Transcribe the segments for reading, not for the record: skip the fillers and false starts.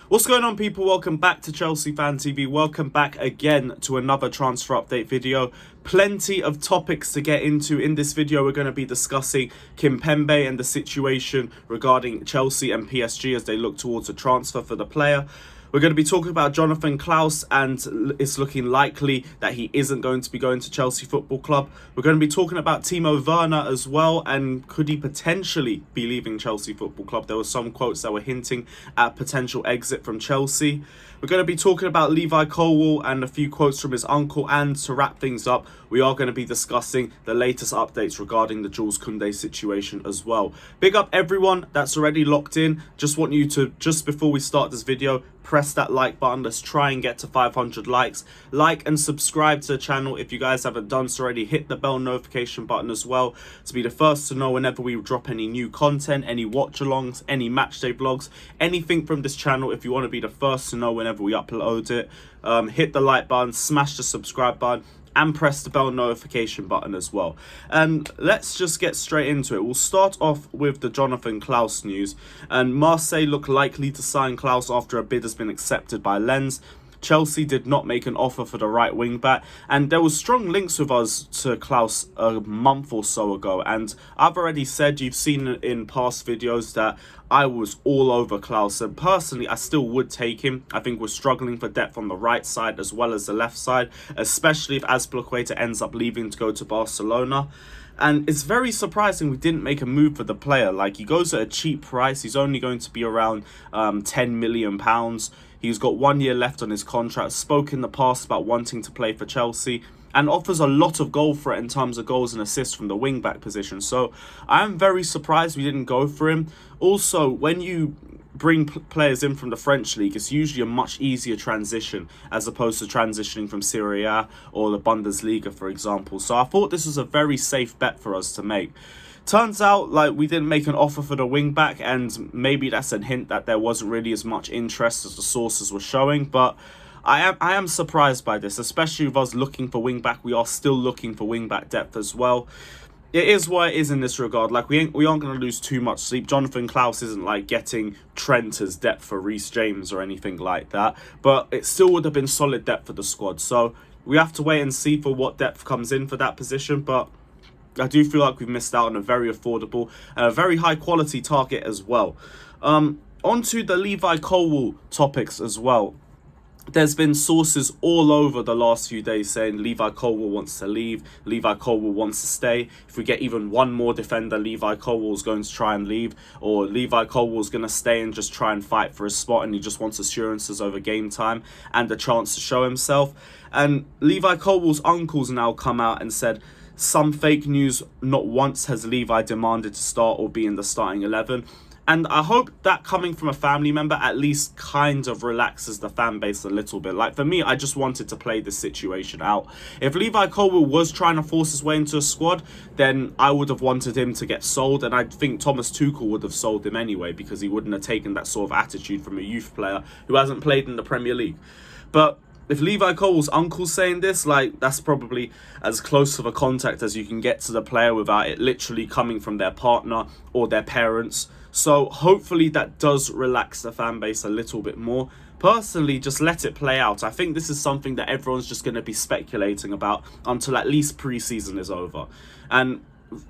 What's going on, people? Welcome back to Chelsea Fan TV. Welcome back again to another transfer update video. Plenty of topics to get into. In this video, we're going to be discussing Kimpembe and the situation regarding Chelsea and PSG as they look towards a transfer for the player. We're going to be talking about Jonathan Klaus, and it's looking likely that he isn't going to be going to Chelsea Football Club. We're going to be talking about Timo Werner as well, and could he potentially be leaving Chelsea Football Club? There were some quotes that were hinting at potential exit from Chelsea. We're going to be talking about Levi Colwill and a few quotes from his uncle, and to wrap things up, we are going to be discussing the latest updates regarding the Jules Kounde situation as well. Big up everyone that's already locked in. Just want you to, just before we start this video, press that like button. Let's try and get to 500 likes. Like and subscribe to the channel if you guys haven't done so already. Hit the bell notification button as well to be the first to know whenever we drop any new content, any watch-alongs, any matchday vlogs, anything from this channel. If you want to be the first to know whenever we upload it, hit the like button, smash the subscribe button, and press the bell notification button as well. And let's just get straight into it. We'll start off with the Jonathan Klaus news. And Marseille look likely to sign Klaus after a bid has been accepted by Lens. Chelsea did not make an offer for the right wing back, and there was strong links with us to Klaus a month or so ago, and I've already said, you've seen in past videos, that I was all over Klaus, and personally I still would take him. I think we're struggling for depth on the right side as well as the left side, especially if Azpilicueta ends up leaving to go to Barcelona. And it's very surprising we didn't make a move for the player. Like, he goes at a cheap price. He's only going to be around £10 million. He's got 1 year left on his contract. Spoke in the past about wanting to play for Chelsea, and offers a lot of goal threat in terms of goals and assists from the wing-back position. So I'm very surprised we didn't go for him. Also, when you bring players in from the French league, it's usually a much easier transition as opposed to transitioning from Serie A or the Bundesliga, for example. So I thought this was a very safe bet for us to make. Turns out, like, we didn't make an offer for the wing back, and maybe that's a hint that there wasn't really as much interest as the sources were showing. But I am surprised by this, especially with us looking for wing back. We are still looking for wing back depth as well. It is what it is in this regard. Like, we aren't going to lose too much sleep. Jonathan Klaus isn't like getting Trent as depth for Reece James or anything like that, but it still would have been solid depth for the squad. So we have to wait and see for what depth comes in for that position. But I do feel like we've missed out on a very affordable and a very high quality target as well. Onto the Levi Colwill topics as well. There's been sources all over the last few days saying Levi Colwill wants to leave, Levi Colwill wants to stay. If we get even one more defender, Levi Colwill's going to try and leave, or Levi Colwill's going to stay and just try and fight for his spot, and he just wants assurances over game time and a chance to show himself. And Levi Colwill's uncle's now come out and said, some fake news, not once has Levi demanded to start or be in the starting 11. And I hope that coming from a family member at least kind of relaxes the fan base a little bit. Like, for me, I just wanted to play this situation out. If Levi Colwill was trying to force his way into a squad, then I would have wanted him to get sold. And I think Thomas Tuchel would have sold him anyway, because he wouldn't have taken that sort of attitude from a youth player who hasn't played in the Premier League. But if Levi Colwill's uncle's saying this, like, that's probably as close of a contact as you can get to the player without it literally coming from their partner or their parents. So hopefully that does relax the fan base a little bit more. Personally, just let it play out. I think this is something that everyone's just going to be speculating about until at least pre-season is over. And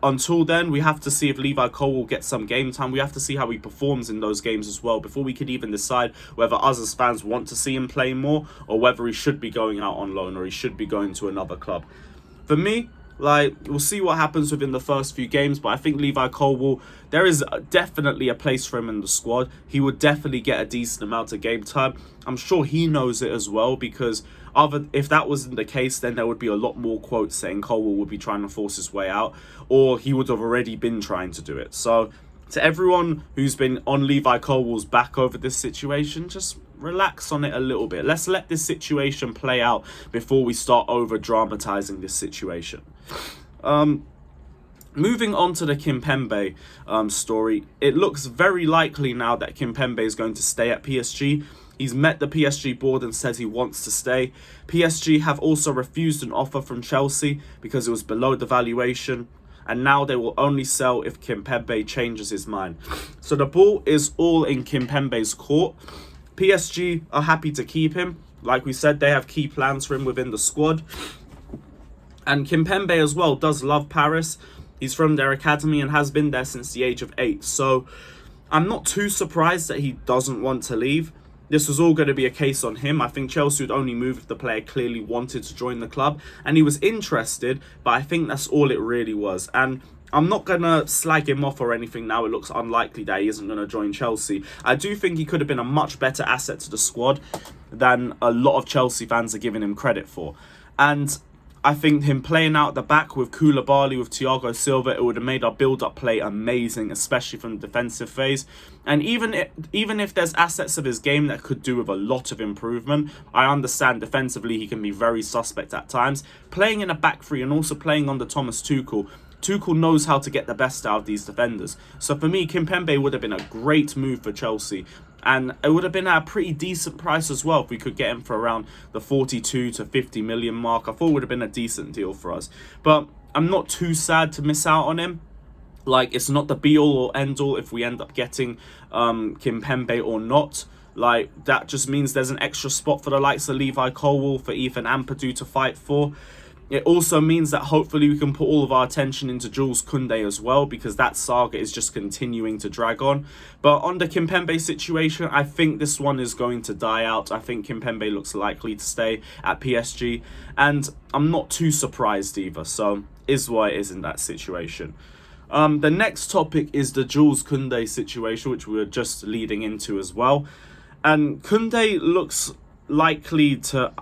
until then, we have to see if Levi Colwill gets some game time. We have to see how he performs in those games as well before we could even decide whether us as fans want to see him play more, or whether he should be going out on loan or he should be going to another club. For me, like, we'll see what happens within the first few games, but I think Levi Colwill, there is definitely a place for him in the squad. He would definitely get a decent amount of game time. I'm sure he knows it as well, because if that wasn't the case, then there would be a lot more quotes saying Colwill would be trying to force his way out, or he would have already been trying to do it. So to everyone who's been on Levi Colwill's back over this situation, just relax on it a little bit. Let's let this situation play out before we start over dramatizing this situation. Moving on to the Kimpembe story, it looks very likely now that Kimpembe is going to stay at PSG. He's met the PSG board and says he wants to stay. PSG have also refused an offer from Chelsea because it was below the valuation, and now they will only sell if Kimpembe changes his mind. So the ball is all in Kimpembe's court. PSG are happy to keep him. Like we said, they have key plans for him within the squad. And Kimpembe as well does love Paris. He's from their academy and has been there since the age of 8. So I'm not too surprised that he doesn't want to leave. This was all going to be a case on him. I think Chelsea would only move if the player clearly wanted to join the club. And he was interested, but I think that's all it really was. And I'm not going to slag him off or anything now. It looks unlikely that he isn't going to join Chelsea. I do think he could have been a much better asset to the squad than a lot of Chelsea fans are giving him credit for. And I think him playing out the back with Koulibaly, with Thiago Silva, it would have made our build-up play amazing, especially from the defensive phase. And even if there's assets of his game that could do with a lot of improvement, I understand defensively he can be very suspect at times. Playing in a back three and also playing under Thomas Tuchel knows how to get the best out of these defenders. So for me, Kimpembe would have been a great move for Chelsea. And it would have been at a pretty decent price as well if we could get him for around the 42 to 50 million mark. I thought it would have been a decent deal for us. But I'm not too sad to miss out on him. Like, it's not the be-all or end-all if we end up getting Kimpembe or not. Like, that just means there's an extra spot for the likes of Levi Colwill, for Ethan Ampadu to fight for. It also means that hopefully we can put all of our attention into Jules Kounde as well, because that saga is just continuing to drag on. But on the Kimpembe situation, I think this one is going to die out. I think Kimpembe looks likely to stay at PSG, and I'm not too surprised either. So, is what it is in that situation. The next topic is the Jules Kounde situation, which we were just leading into as well. And Kounde looks likely to...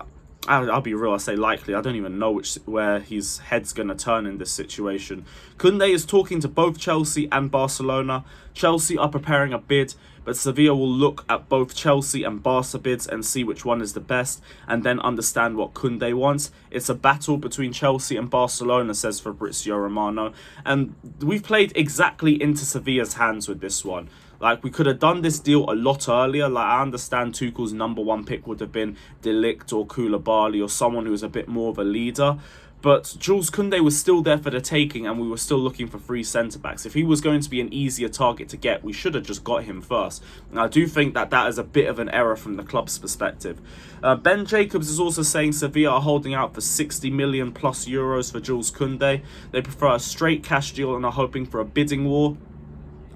I'll be real, I say likely. I don't even know where his head's going to turn in this situation. Kounde is talking to both Chelsea and Barcelona. Chelsea are preparing a bid, but Sevilla will look at both Chelsea and Barca bids and see which one is the best, and then understand what Kounde wants. It's a battle between Chelsea and Barcelona, says Fabrizio Romano. And we've played exactly into Sevilla's hands with this one. Like, we could have done this deal a lot earlier. Like, I understand Tuchel's number one pick would have been De Ligt or Koulibaly or someone who was a bit more of a leader. But Jules Kounde was still there for the taking, and we were still looking for free centre-backs. If he was going to be an easier target to get, we should have just got him first. And I do think that that is a bit of an error from the club's perspective. Ben Jacobs is also saying Sevilla are holding out for 60 million plus euros for Jules Kounde. They prefer a straight cash deal and are hoping for a bidding war.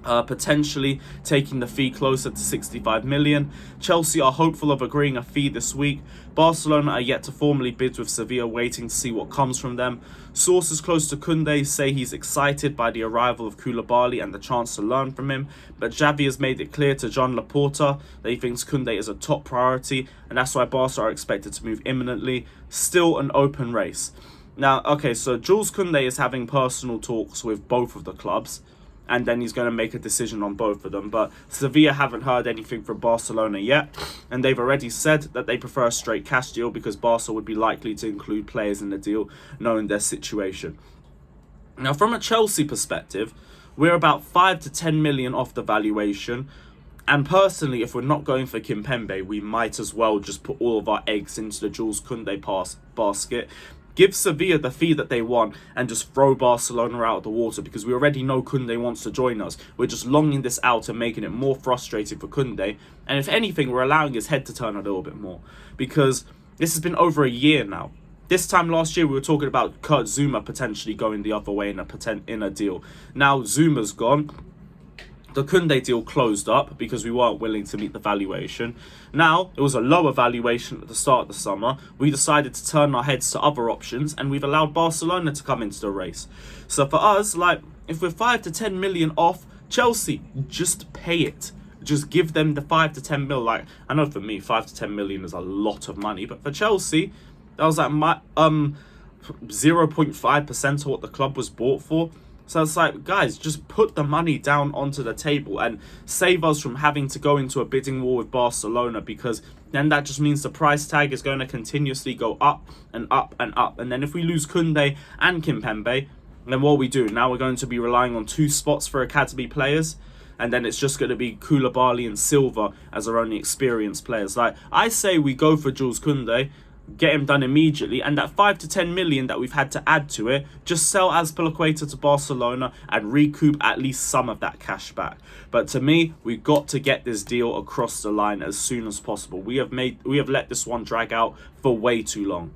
Potentially taking the fee closer to 65 million. Chelsea are hopeful of agreeing a fee this week. Barcelona are yet to formally bid, with Sevilla waiting to see what comes from them. Sources close to Kounde say he's excited by the arrival of Koulibaly and the chance to learn from him, but Xavi has made it clear to John Laporta that he thinks Kounde is a top priority, and that's why Barca are expected to move imminently. Still an open race. Now, okay, so Jules Kounde is having personal talks with both of the clubs, and then he's going to make a decision on both of them. But Sevilla haven't heard anything from Barcelona yet, and they've already said that they prefer a straight cash deal because Barca would be likely to include players in the deal, knowing their situation. Now, from a Chelsea perspective, we're about 5 to 10 million off the valuation. And personally, if we're not going for Kimpembe, we might as well just put all of our eggs into the Jules Kounde basket. Give Sevilla the fee that they want and just throw Barcelona out of the water, because we already know Kounde wants to join us. We're just longing this out and making it more frustrating for Kounde. And if anything, we're allowing his head to turn a little bit more, because this has been over a year now. This time last year, we were talking about Kurt Zouma potentially going the other way in a deal. Now Zuma's gone. The Kounde deal closed up because we weren't willing to meet the valuation. Now, it was a lower valuation at the start of the summer. We decided to turn our heads to other options, and we've allowed Barcelona to come into the race. So for us, like, if we're 5 to 10 million off, Chelsea, just pay it. Just give them the 5 to 10 mil. Like, I know for me, 5 to 10 million is a lot of money, but for Chelsea, that was like 0.5% of what the club was bought for. So it's like, guys, just put the money down onto the table and save us from having to go into a bidding war with Barcelona, because then that just means the price tag is going to continuously go up and up and up. And then if we lose Kounde and Kimpembe, then what we do? Now we're going to be relying on 2 spots for academy players, and then it's just going to be Koulibaly and Silva as our only experienced players. Like, I say we go for Jules Kounde. get him done immediately, and that 5 to 10 million that we've had to add to it, just sell Azpilicueta to Barcelona and recoup at least some of that cash back. But to me, we've got to get this deal across the line as soon as possible. We have let this one drag out for way too long.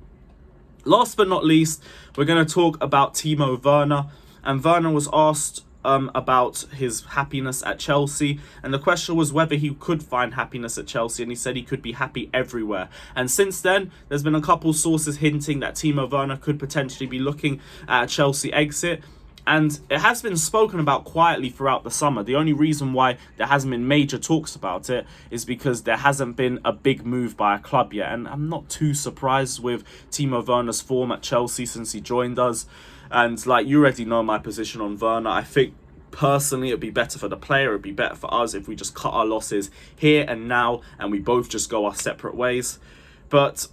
Last but not least, we're going to talk about Timo Werner. And Werner was asked about his happiness at Chelsea, and the question was whether he could find happiness at Chelsea, and he said he could be happy everywhere. And since then, there's been a couple sources hinting that Timo Werner could potentially be looking at a Chelsea exit. And it has been spoken about quietly throughout the summer. The only reason why there hasn't been major talks about it is because there hasn't been a big move by a club yet. And I'm not too surprised with Timo Werner's form at Chelsea since he joined us. And like, you already know my position on Werner. I think personally it'd be better for the player, it'd be better for us if we just cut our losses here and now and we both just go our separate ways. But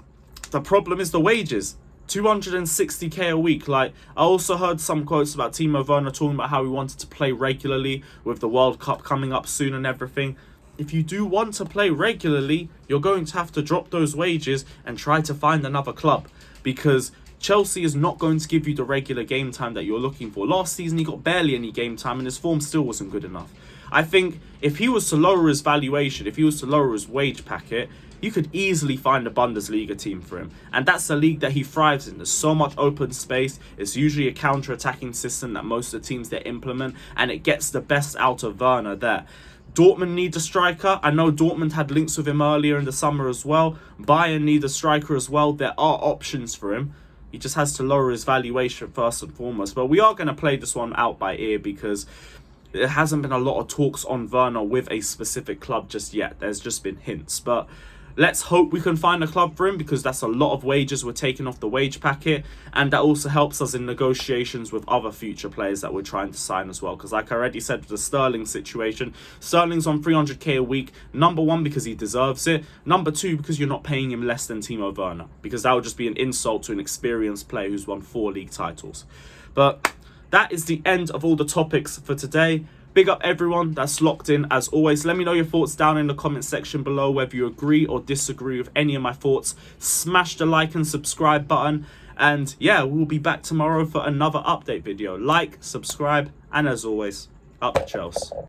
the problem is the wages. 260k a week. Like, I also heard some quotes about Timo Werner talking about how he wanted to play regularly with the World Cup coming up soon and everything. If you do want to play regularly, you're going to have to drop those wages and try to find another club, because Chelsea is not going to give you the regular game time that you're looking for. Last season, he got barely any game time and his form still wasn't good enough. I think if he was to lower his valuation, if he was to lower his wage packet, you could easily find a Bundesliga team for him. And that's the league that he thrives in. There's so much open space. It's usually a counter-attacking system that most of the teams there implement, and it gets the best out of Werner there. Dortmund need a striker. I know Dortmund had links with him earlier in the summer as well. Bayern need a striker as well. There are options for him. He just has to lower his valuation first and foremost. But we are going to play this one out by ear, because there hasn't been a lot of talks on Werner with a specific club just yet. There's just been hints. But let's hope we can find a club for him, because that's a lot of wages we're taking off the wage packet. And that also helps us in negotiations with other future players that we're trying to sign as well. Because like I already said, with the Sterling situation, Sterling's on 300k a week. Number one, because he deserves it. Number two, because you're not paying him less than Timo Werner. Because that would just be an insult to an experienced player who's won 4 league titles. But that is the end of all the topics for today. Big up everyone that's locked in. As always, let me know your thoughts down in the comment section below, whether you agree or disagree with any of my thoughts. Smash the like and subscribe button. And yeah, we'll be back tomorrow for another update video. Like, subscribe, and as always, up Chelsea.